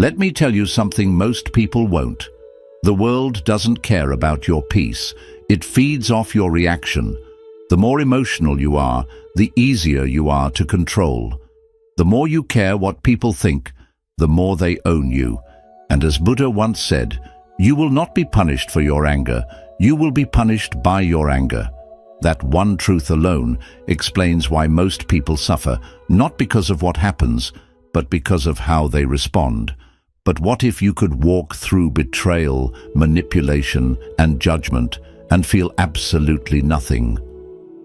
Let me tell you something most people won't. The world doesn't care about your peace. It feeds off your reaction. The more emotional you are, the easier you are to control. The more you care what people think, the more they own you. And as Buddha once said, you will not be punished for your anger, you will be punished by your anger. That one truth alone explains why most people suffer, not because of what happens, but because of how they respond. But what if you could walk through betrayal, manipulation, and judgment and feel absolutely nothing?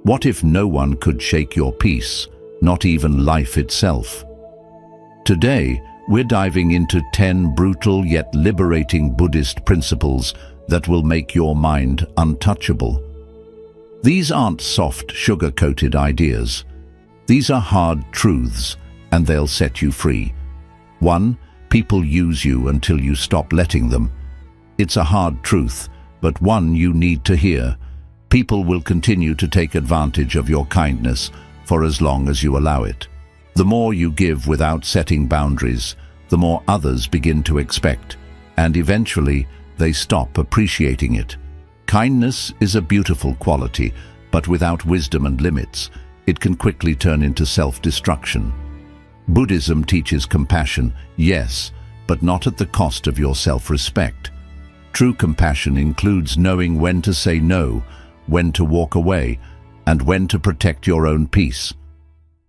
What if no one could shake your peace, not even life itself? Today, we're diving into 10 brutal yet liberating Buddhist principles that will make your mind untouchable. These aren't soft, sugar-coated ideas. These are hard truths, and they'll set you free. 1. People use you until you stop letting them. It's a hard truth, but one you need to hear. People will continue to take advantage of your kindness for as long as you allow it. The more you give without setting boundaries, the more others begin to expect, and eventually they stop appreciating it. Kindness is a beautiful quality, but without wisdom and limits, it can quickly turn into self-destruction. Buddhism teaches compassion, yes, but not at the cost of your self-respect. True compassion includes knowing when to say no, when to walk away, and when to protect your own peace.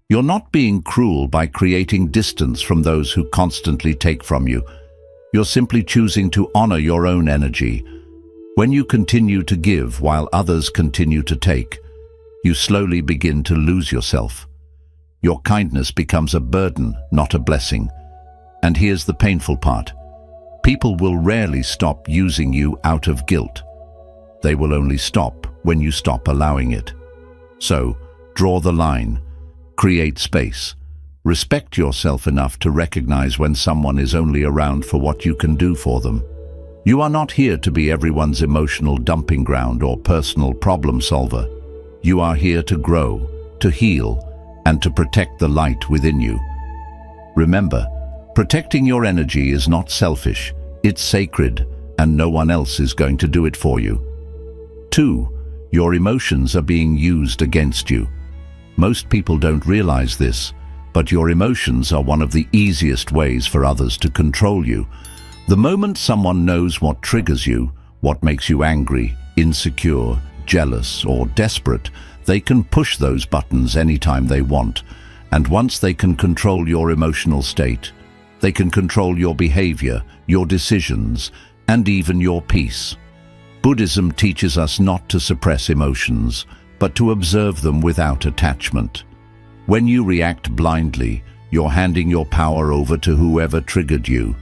You're not being cruel by creating distance from those who constantly take from you. You're simply choosing to honor your own energy. When you continue to give while others continue to take, you slowly begin to lose yourself. Your kindness becomes a burden, not a blessing. And here's the painful part. People will rarely stop using you out of guilt. They will only stop when you stop allowing it. So, draw the line. Create space. Respect yourself enough to recognize when someone is only around for what you can do for them. You are not here to be everyone's emotional dumping ground or personal problem solver. You are here to grow, to heal, and to protect the light within you. Remember, protecting your energy is not selfish, it's sacred, and no one else is going to do it for you. 2. Your emotions are being used against you. Most people don't realize this, but your emotions are one of the easiest ways for others to control you. The moment someone knows what triggers you, what makes you angry, insecure, jealous, or desperate, they can push those buttons anytime they want. And once they can control your emotional state, they can control your behavior, your decisions, and even your peace. Buddhism teaches us not to suppress emotions, but to observe them without attachment. When you react blindly, you're handing your power over to whoever triggered you.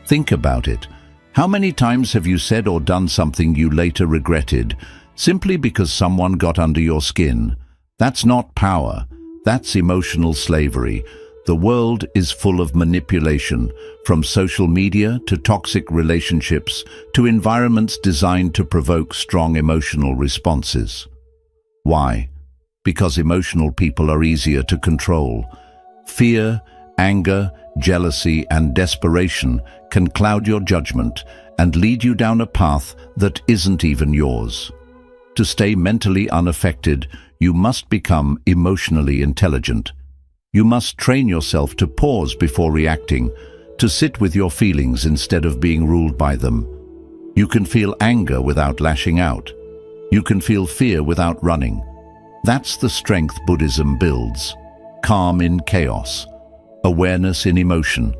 Think about it. How many times have you said or done something you later regretted, simply because someone got under your skin? That's not power. That's emotional slavery. The world is full of manipulation, from social media to toxic relationships to environments designed to provoke strong emotional responses. Why? Because emotional people are easier to control. Fear, anger, jealousy, and desperation can cloud your judgment and lead you down a path that isn't even yours. To stay mentally unaffected, you must become emotionally intelligent. You must train yourself to pause before reacting, to sit with your feelings instead of being ruled by them. You can feel anger without lashing out. You can feel fear without running. That's the strength Buddhism builds. Calm in chaos. Awareness in emotion.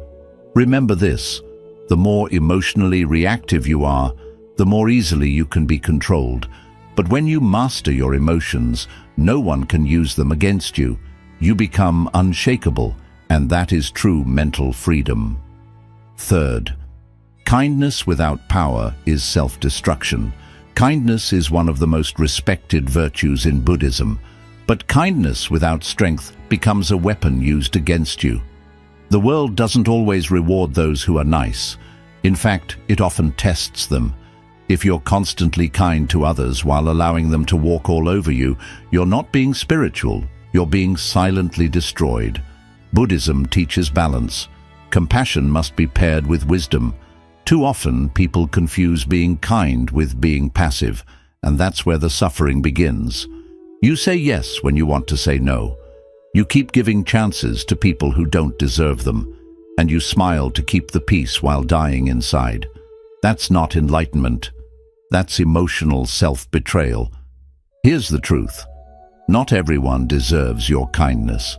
Remember this, the more emotionally reactive you are, the more easily you can be controlled. But when you master your emotions, no one can use them against you. You become unshakable, and that is true mental freedom. 3rd, kindness without power is self-destruction. Kindness is one of the most respected virtues in Buddhism, but kindness without strength becomes a weapon used against you. The world doesn't always reward those who are nice. In fact, it often tests them. If you're constantly kind to others while allowing them to walk all over you, you're not being spiritual, you're being silently destroyed. Buddhism teaches balance. Compassion must be paired with wisdom. Too often, people confuse being kind with being passive, and that's where the suffering begins. You say yes when you want to say no. You keep giving chances to people who don't deserve them, and you smile to keep the peace while dying inside. That's not enlightenment. That's emotional self-betrayal. Here's the truth. Not everyone deserves your kindness.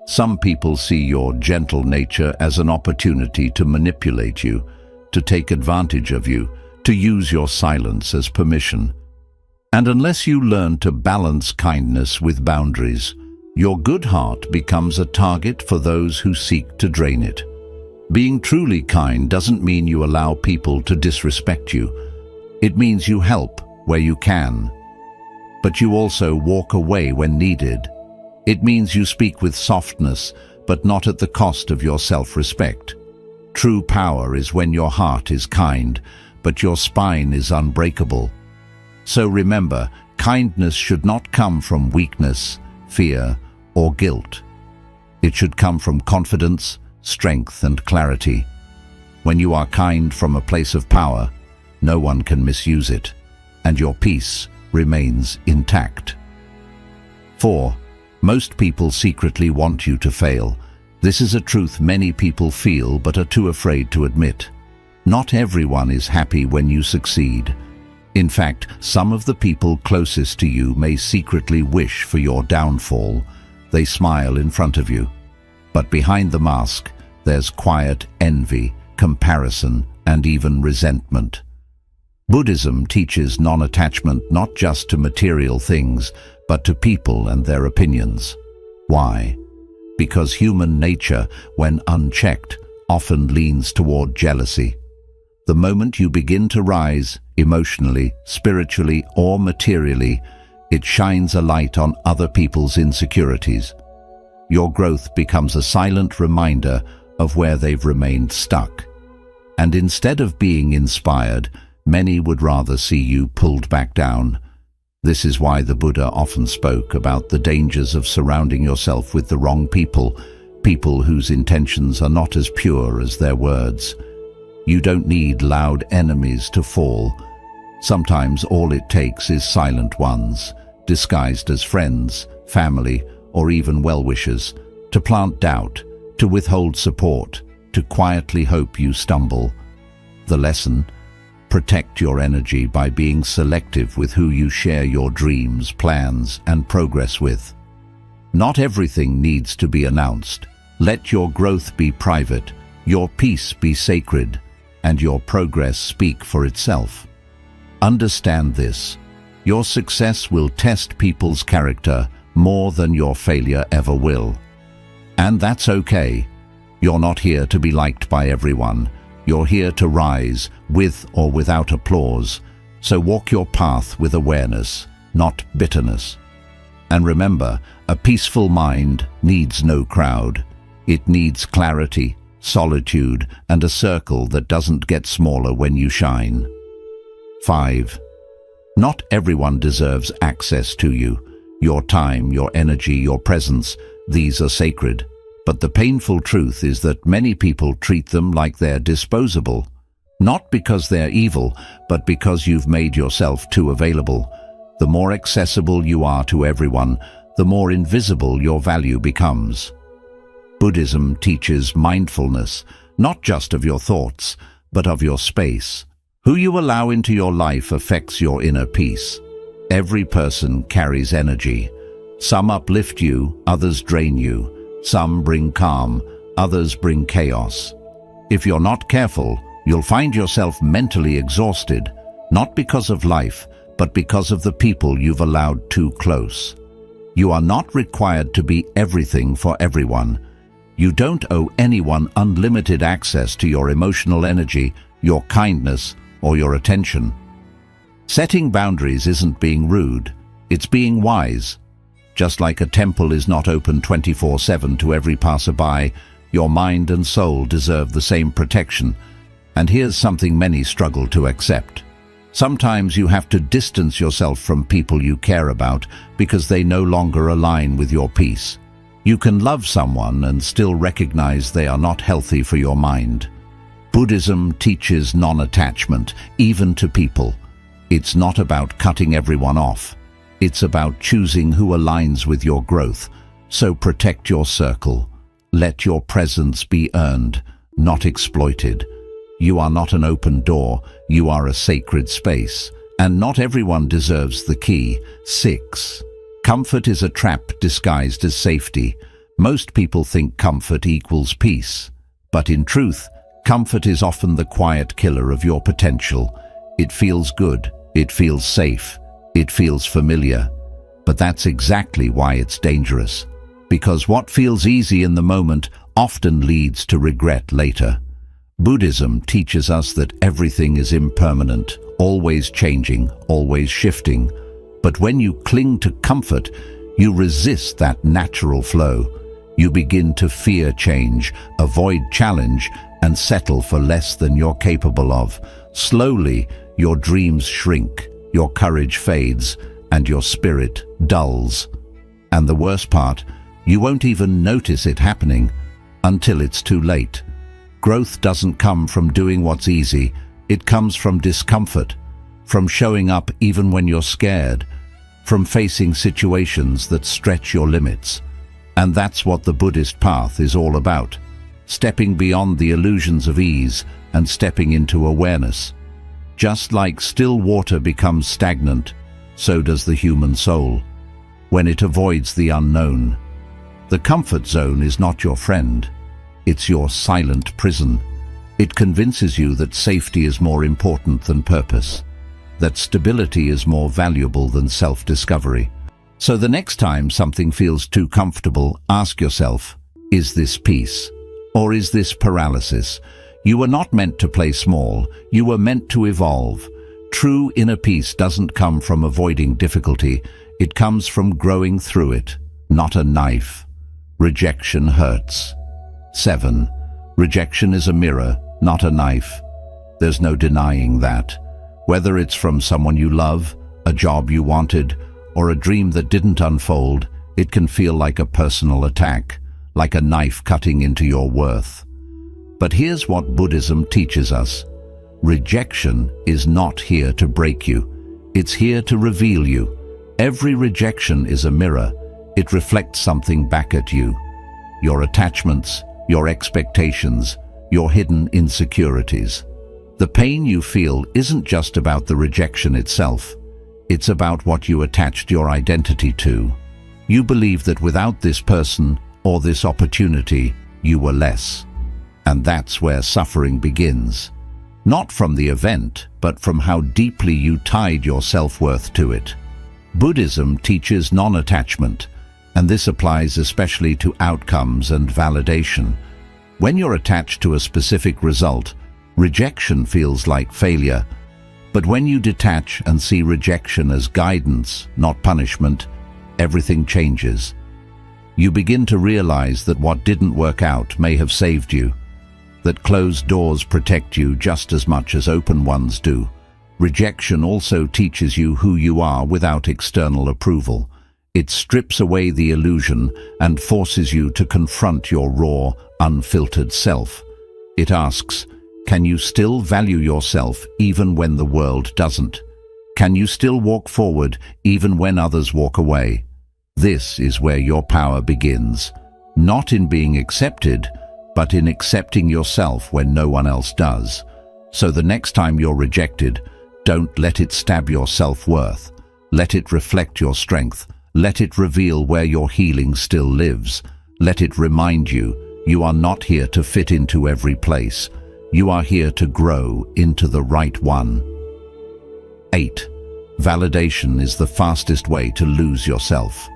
Some people see your gentle nature as an opportunity to manipulate you, to take advantage of you, to use your silence as permission. And unless you learn to balance kindness with boundaries, your good heart becomes a target for those who seek to drain it. Being truly kind doesn't mean you allow people to disrespect you. It means you help where you can. But you also walk away when needed. It means you speak with softness, but not at the cost of your self-respect. True power is when your heart is kind, but your spine is unbreakable. So remember, kindness should not come from weakness, fear, or guilt. It should come from confidence, strength, and clarity. When you are kind from a place of power, no one can misuse it, and your peace remains intact. 4. Most people secretly want you to fail. This is a truth many people feel but are too afraid to admit. Not everyone is happy when you succeed. In fact, some of the people closest to you may secretly wish for your downfall. They smile in front of you. But behind the mask, there's quiet envy, comparison, and even resentment. Buddhism teaches non-attachment not just to material things, but to people and their opinions. Why? Because human nature, when unchecked, often leans toward jealousy. The moment you begin to rise, emotionally, spiritually, or materially, it shines a light on other people's insecurities. Your growth becomes a silent reminder of where they've remained stuck. And instead of being inspired, many would rather see you pulled back down. This is why the Buddha often spoke about the dangers of surrounding yourself with the wrong people, people whose intentions are not as pure as their words. You don't need loud enemies to fall. Sometimes all it takes is silent ones, disguised as friends, family, or even well-wishers, to plant doubt, to withhold support, to quietly hope you stumble. The lesson: protect your energy by being selective with who you share your dreams, plans, and progress with. Not everything needs to be announced. Let your growth be private, your peace be sacred, and your progress speak for itself. Understand this: your success will test people's character more than your failure ever will. And that's okay. You're not here to be liked by everyone. You're here to rise, with or without applause. So walk your path with awareness, not bitterness. And remember, a peaceful mind needs no crowd. It needs clarity, solitude, and a circle that doesn't get smaller when you shine. 5. Not everyone deserves access to you. Your time, your energy, your presence, these are sacred. But the painful truth is that many people treat them like they're disposable. Not because they're evil, but because you've made yourself too available. The more accessible you are to everyone, the more invisible your value becomes. Buddhism teaches mindfulness, not just of your thoughts, but of your space. Who you allow into your life affects your inner peace. Every person carries energy. Some uplift you, others drain you. Some bring calm, others bring chaos. If you're not careful, you'll find yourself mentally exhausted, not because of life, but because of the people you've allowed too close. You are not required to be everything for everyone. You don't owe anyone unlimited access to your emotional energy, your kindness, or your attention. Setting boundaries isn't being rude, it's being wise. Just like a temple is not open 24/7 to every passerby, your mind and soul deserve the same protection. And here's something many struggle to accept. Sometimes you have to distance yourself from people you care about because they no longer align with your peace. You can love someone and still recognize they are not healthy for your mind. Buddhism teaches non-attachment, even to people. It's not about cutting everyone off. It's about choosing who aligns with your growth. So protect your circle. Let your presence be earned, not exploited. You are not an open door, you are a sacred space. And not everyone deserves the key. 6. Comfort is a trap disguised as safety. Most people think comfort equals peace. But in truth, comfort is often the quiet killer of your potential. It feels good, it feels safe, it feels familiar. But that's exactly why it's dangerous. Because what feels easy in the moment often leads to regret later. Buddhism teaches us that everything is impermanent, always changing, always shifting. But when you cling to comfort, you resist that natural flow. You begin to fear change, avoid challenge, and settle for less than you're capable of. Slowly, your dreams shrink, your courage fades, and your spirit dulls. And the worst part, you won't even notice it happening until it's too late. Growth doesn't come from doing what's easy, it comes from discomfort, from showing up even when you're scared, from facing situations that stretch your limits. And that's what the Buddhist path is all about. Stepping beyond the illusions of ease and stepping into awareness. Just like still water becomes stagnant, so does the human soul, when it avoids the unknown. The comfort zone is not your friend. It's your silent prison. It convinces you that safety is more important than purpose, that stability is more valuable than self-discovery. So the next time something feels too comfortable, ask yourself, is this peace? Or is this paralysis? You were not meant to play small, you were meant to evolve. True inner peace doesn't come from avoiding difficulty, it comes from growing through it, not a knife. Rejection hurts. 7. Rejection is a mirror, not a knife. There's no denying that. Whether it's from someone you love, a job you wanted, or a dream that didn't unfold, it can feel like a personal attack, like a knife cutting into your worth. But here's what Buddhism teaches us. Rejection is not here to break you. It's here to reveal you. Every rejection is a mirror. It reflects something back at you. Your attachments, your expectations, your hidden insecurities. The pain you feel isn't just about the rejection itself. It's about what you attached your identity to. You believe that without this person or this opportunity, you were less. And that's where suffering begins. Not from the event, but from how deeply you tied your self-worth to it. Buddhism teaches non-attachment, and this applies especially to outcomes and validation. When you're attached to a specific result, rejection feels like failure. But when you detach and see rejection as guidance, not punishment, everything changes. You begin to realize that what didn't work out may have saved you, that closed doors protect you just as much as open ones do. Rejection also teaches you who you are without external approval. It strips away the illusion and forces you to confront your raw, unfiltered self. It asks, can you still value yourself even when the world doesn't? Can you still walk forward even when others walk away? This is where your power begins, not in being accepted, but in accepting yourself when no one else does. So the next time you're rejected, don't let it stab your self-worth. Let it reflect your strength. Let it reveal where your healing still lives. Let it remind you, you are not here to fit into every place. You are here to grow into the right one. 8. Validation is the fastest way to lose yourself.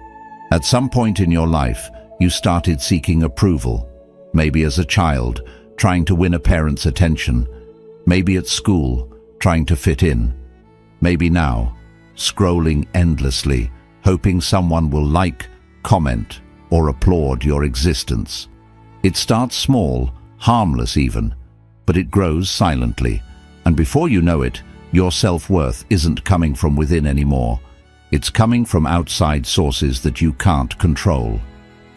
At some point in your life, you started seeking approval. Maybe as a child, trying to win a parent's attention. Maybe at school, trying to fit in. Maybe now, scrolling endlessly, hoping someone will like, comment, or applaud your existence. It starts small, harmless even, but it grows silently, and before you know it, your self-worth isn't coming from within anymore. It's coming from outside sources that you can't control.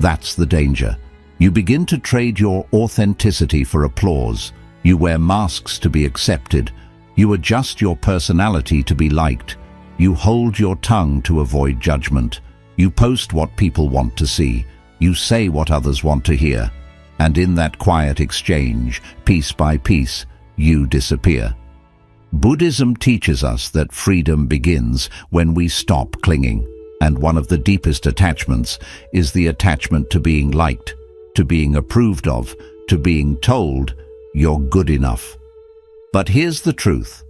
That's the danger. You begin to trade your authenticity for applause. You wear masks to be accepted. You adjust your personality to be liked. You hold your tongue to avoid judgment. You post what people want to see. You say what others want to hear. And in that quiet exchange, piece by piece, you disappear. Buddhism teaches us that freedom begins when we stop clinging. And one of the deepest attachments is the attachment to being liked, to being approved of, to being told you're good enough. But here's the truth.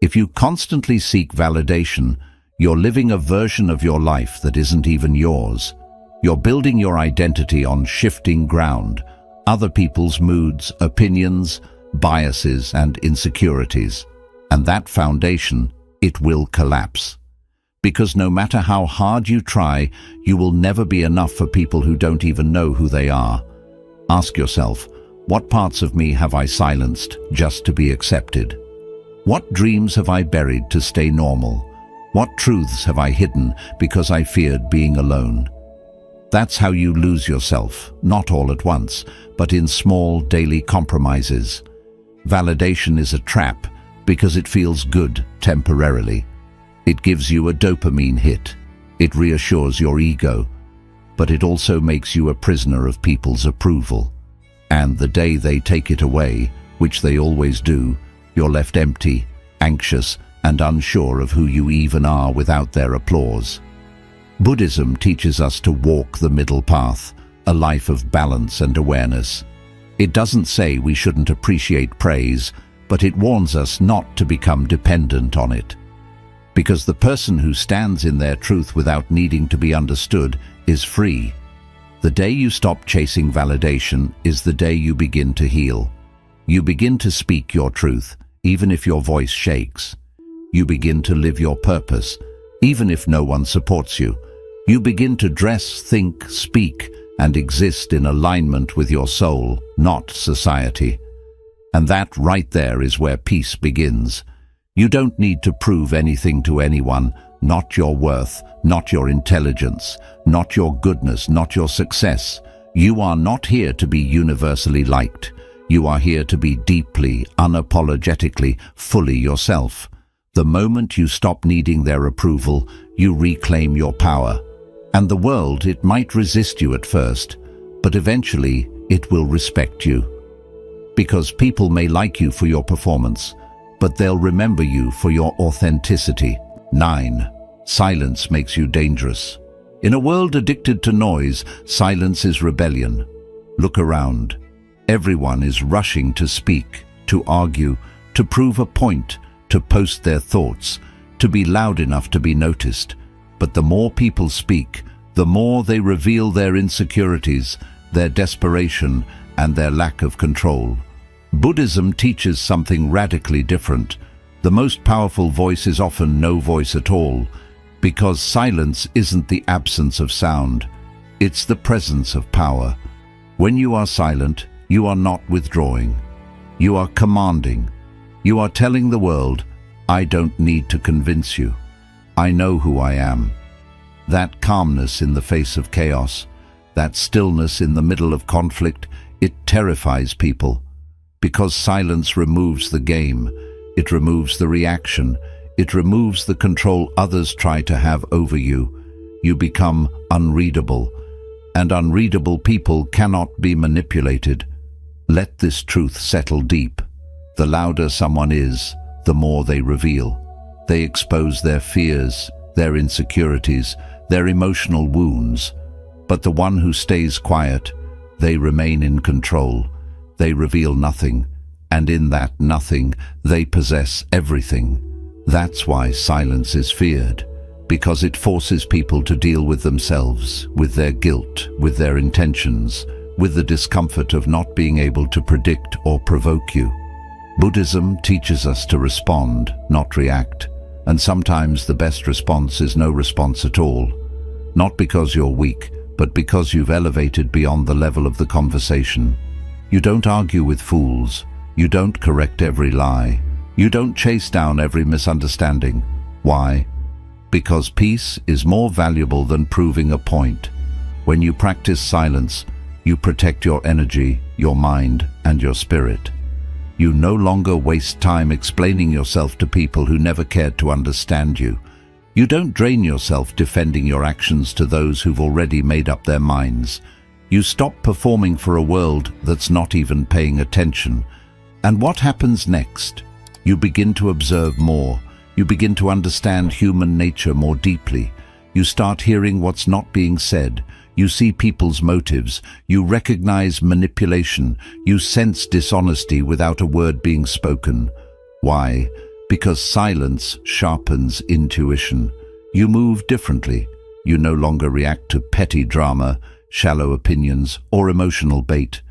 If you constantly seek validation, you're living a version of your life that isn't even yours. You're building your identity on shifting ground, other people's moods, opinions, biases, and insecurities. And that foundation, it will collapse. Because no matter how hard you try, you will never be enough for people who don't even know who they are. Ask yourself, what parts of me have I silenced just to be accepted? What dreams have I buried to stay normal? What truths have I hidden because I feared being alone? That's how you lose yourself, not all at once, but in small daily compromises. Validation is a trap because it feels good temporarily. It gives you a dopamine hit. It reassures your ego, but it also makes you a prisoner of people's approval. And the day they take it away, which they always do, you're left empty, anxious, and unsure of who you even are without their applause. Buddhism teaches us to walk the middle path, a life of balance and awareness. It doesn't say we shouldn't appreciate praise, but it warns us not to become dependent on it. Because the person who stands in their truth without needing to be understood is free. The day you stop chasing validation is the day you begin to heal. You begin to speak your truth, even if your voice shakes. You begin to live your purpose, even if no one supports you. You begin to dress, think, speak, and exist in alignment with your soul, not society. And that right there is where peace begins. You don't need to prove anything to anyone, not your worth, not your intelligence, not your goodness, not your success. You are not here to be universally liked. You are here to be deeply, unapologetically, fully yourself. The moment you stop needing their approval, you reclaim your power. And the world, it might resist you at first, but eventually it will respect you. Because people may like you for your performance, but they'll remember you for your authenticity. 9. Silence makes you dangerous. In a world addicted to noise, silence is rebellion. Look around. Everyone is rushing to speak, to argue, to prove a point, to post their thoughts, to be loud enough to be noticed. But the more people speak, the more they reveal their insecurities, their desperation, and their lack of control. Buddhism teaches something radically different. The most powerful voice is often no voice at all, because silence isn't the absence of sound. It's the presence of power. When you are silent, you are not withdrawing. You are commanding. You are telling the world, I don't need to convince you. I know who I am. That calmness in the face of chaos, that stillness in the middle of conflict, it terrifies people. Because silence removes the game, it removes the reaction, it removes the control others try to have over you. You become unreadable, and unreadable people cannot be manipulated. Let this truth settle deep. The louder someone is, the more they reveal. They expose their fears, their insecurities, their emotional wounds. But the one who stays quiet, they remain in control. They reveal nothing, and in that nothing, they possess everything. That's why silence is feared, because it forces people to deal with themselves, with their guilt, with their intentions, with the discomfort of not being able to predict or provoke you. Buddhism teaches us to respond, not react, and sometimes the best response is no response at all. Not because you're weak, but because you've elevated beyond the level of the conversation. You don't argue with fools. You don't correct every lie. You don't chase down every misunderstanding. Why? Because peace is more valuable than proving a point. When you practice silence, you protect your energy, your mind, and your spirit. You no longer waste time explaining yourself to people who never cared to understand you. You don't drain yourself defending your actions to those who've already made up their minds. You stop performing for a world that's not even paying attention. And what happens next? You begin to observe more. You begin to understand human nature more deeply. You start hearing what's not being said. You see people's motives. You recognize manipulation. You sense dishonesty without a word being spoken. Why? Because silence sharpens intuition. You move differently. You no longer react to petty drama, shallow opinions, or emotional bait.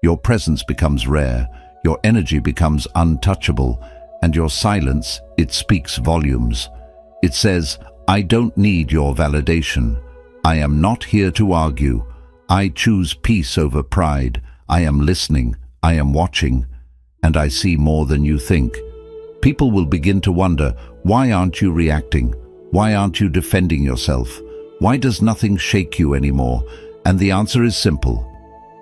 Your presence becomes rare. Your energy becomes untouchable. And your silence, it speaks volumes. It says, I don't need your validation. I am not here to argue. I choose peace over pride. I am listening. I am watching. And I see more than you think. People will begin to wonder, why aren't you reacting? Why aren't you defending yourself? Why does nothing shake you anymore? And the answer is simple.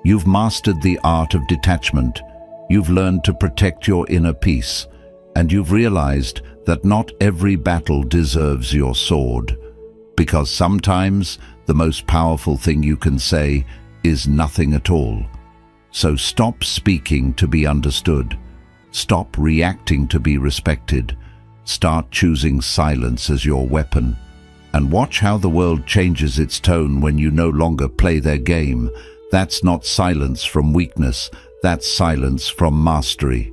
You've mastered the art of detachment. You've learned to protect your inner peace. And you've realized that not every battle deserves your sword. Because sometimes the most powerful thing you can say is nothing at all. So stop speaking to be understood. Stop reacting to be respected. Start choosing silence as your weapon. And watch how the world changes its tone when you no longer play their game. That's not silence from weakness. That's silence from mastery.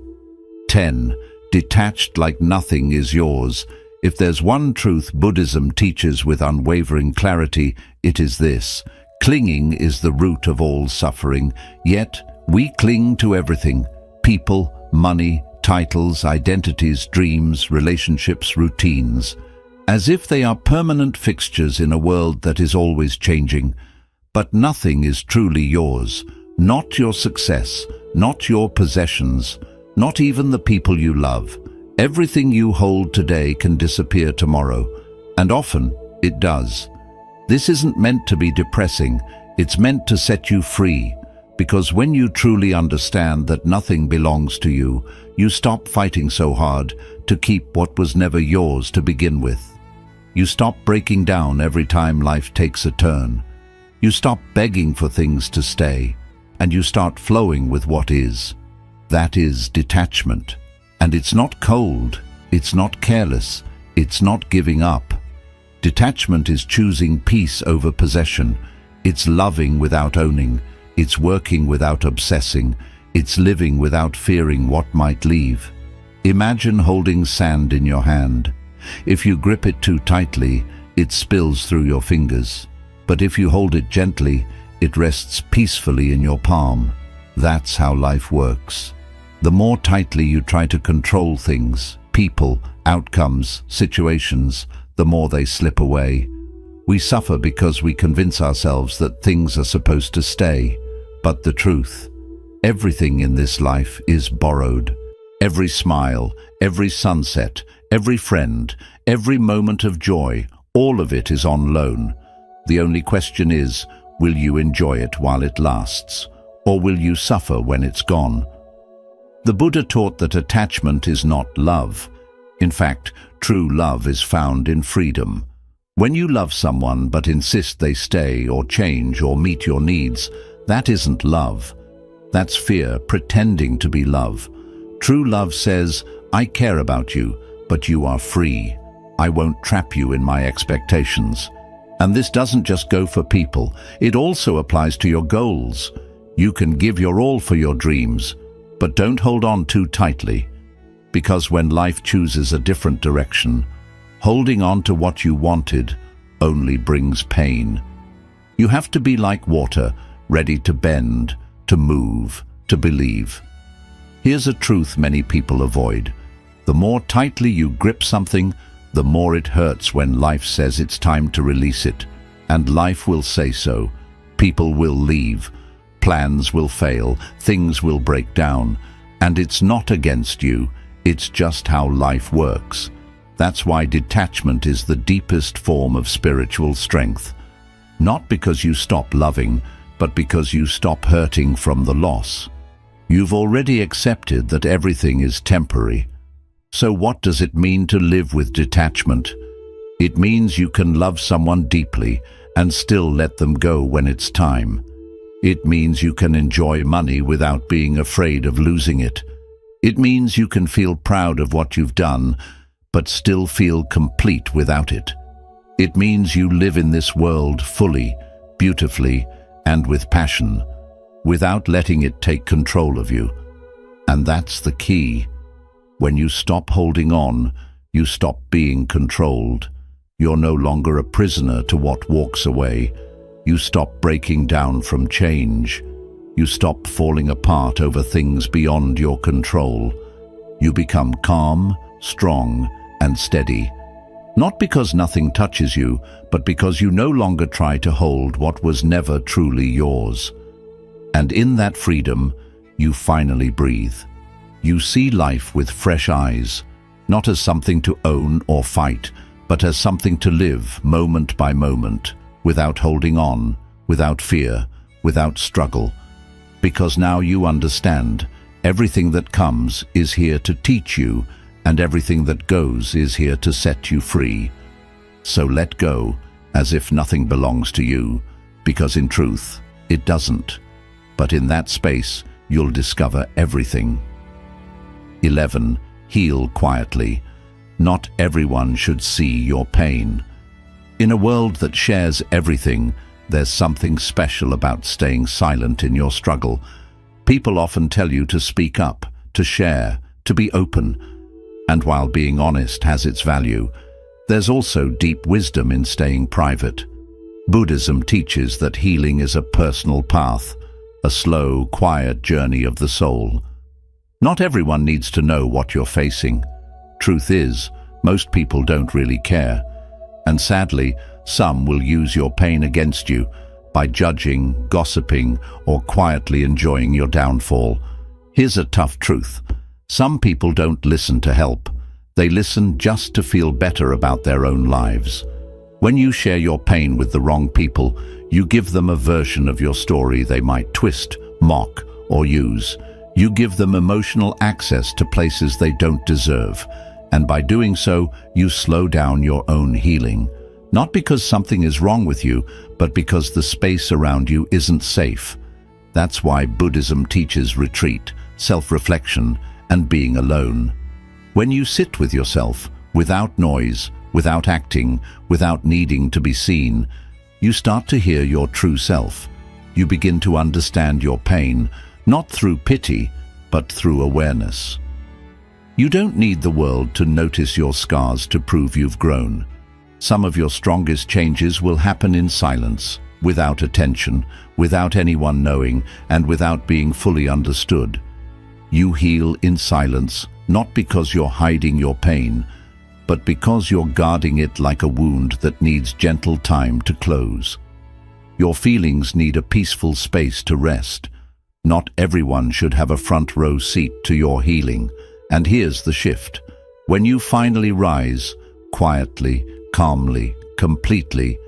10. Detached like nothing is yours. If there's one truth Buddhism teaches with unwavering clarity, it is this. Clinging is the root of all suffering, yet we cling to everything. People, money, titles, identities, dreams, relationships, routines. As if they are permanent fixtures in a world that is always changing. But nothing is truly yours. Not your success, not your possessions, not even the people you love. Everything you hold today can disappear tomorrow, and often it does. This isn't meant to be depressing, it's meant to set you free, because when you truly understand that nothing belongs to you, you stop fighting so hard to keep what was never yours to begin with. You stop breaking down every time life takes a turn. You stop begging for things to stay, and you start flowing with what is. That is detachment. And it's not cold, it's not careless, it's not giving up. Detachment is choosing peace over possession. It's loving without owning. It's working without obsessing. It's living without fearing what might leave. Imagine holding sand in your hand. If you grip it too tightly, it spills through your fingers. But if you hold it gently, it rests peacefully in your palm. That's how life works. The more tightly you try to control things, people, outcomes, situations, the more they slip away. We suffer because we convince ourselves that things are supposed to stay. But the truth, everything in this life is borrowed. Every smile, every sunset, every friend, every moment of joy, all of it is on loan. The only question is, will you enjoy it while it lasts? Or will you suffer when it's gone? The Buddha taught that attachment is not love. In fact, true love is found in freedom. When you love someone but insist they stay or change or meet your needs, that isn't love. That's fear pretending to be love. True love says, I care about you, but you are free. I won't trap you in my expectations. And this doesn't just go for people, it also applies to your goals. You can give your all for your dreams, but don't hold on too tightly, because when life chooses a different direction, holding on to what you wanted only brings pain. You have to be like water, ready to bend, to move, to believe. Here's a truth many people avoid. The more tightly you grip something, the more it hurts when life says it's time to release it. And life will say so. People will leave. Plans will fail, things will break down, and it's not against you, it's just how life works. That's why detachment is the deepest form of spiritual strength. Not because you stop loving, but because you stop hurting from the loss. You've already accepted that everything is temporary. So what does it mean to live with detachment? It means you can love someone deeply and still let them go when it's time. It means you can enjoy money without being afraid of losing it. It means you can feel proud of what you've done, but still feel complete without it. It means you live in this world fully, beautifully, and with passion, without letting it take control of you. And that's the key. When you stop holding on, you stop being controlled. You're no longer a prisoner to what walks away. You stop breaking down from change. You stop falling apart over things beyond your control. You become calm, strong, and steady. Not because nothing touches you, but because you no longer try to hold what was never truly yours. And in that freedom, you finally breathe. You see life with fresh eyes, not as something to own or fight, but as something to live moment by moment, without holding on, without fear, without struggle. Because now you understand, everything that comes is here to teach you, and everything that goes is here to set you free. So let go, as if nothing belongs to you, because in truth, it doesn't. But in that space, you'll discover everything. 11. Heal quietly. Not everyone should see your pain. In a world that shares everything, there's something special about staying silent in your struggle. People often tell you to speak up, to share, to be open. And while being honest has its value, there's also deep wisdom in staying private. Buddhism teaches that healing is a personal path, a slow, quiet journey of the soul. Not everyone needs to know what you're facing. Truth is, most people don't really care. And sadly, some will use your pain against you by judging, gossiping, or quietly enjoying your downfall. Here's a tough truth. Some people don't listen to help. They listen just to feel better about their own lives. When you share your pain with the wrong people, you give them a version of your story they might twist, mock, or use. You give them emotional access to places they don't deserve. And by doing so, you slow down your own healing. Not because something is wrong with you, but because the space around you isn't safe. That's why Buddhism teaches retreat, self-reflection, and being alone. When you sit with yourself, without noise, without acting, without needing to be seen, you start to hear your true self. You begin to understand your pain, not through pity, but through awareness. You don't need the world to notice your scars to prove you've grown. Some of your strongest changes will happen in silence, without attention, without anyone knowing, and without being fully understood. You heal in silence, not because you're hiding your pain, but because you're guarding it like a wound that needs gentle time to close. Your feelings need a peaceful space to rest. Not everyone should have a front row seat to your healing. And here's the shift. When you finally rise, quietly, calmly, completely,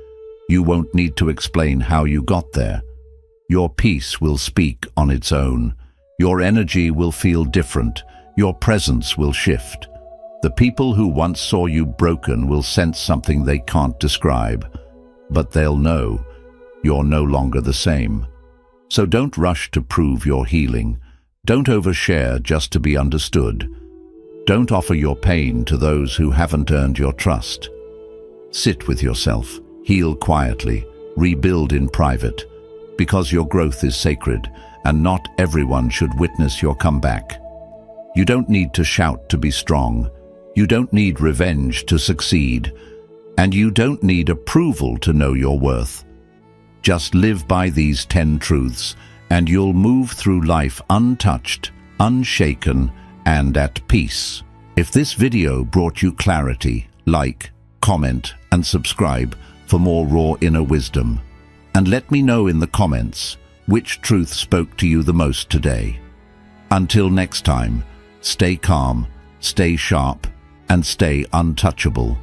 you won't need to explain how you got there. Your peace will speak on its own. Your energy will feel different. Your presence will shift. The people who once saw you broken will sense something they can't describe. But they'll know you're no longer the same. So don't rush to prove your healing. Don't overshare just to be understood. Don't offer your pain to those who haven't earned your trust. Sit with yourself, heal quietly, rebuild in private, because your growth is sacred, and not everyone should witness your comeback. You don't need to shout to be strong. You don't need revenge to succeed. And you don't need approval to know your worth. Just live by these 10 truths, and you'll move through life untouched, unshaken, and at peace. If this video brought you clarity, like, comment, and subscribe for more raw inner wisdom. And let me know in the comments which truth spoke to you the most today. Until next time, stay calm, stay sharp, and stay untouchable.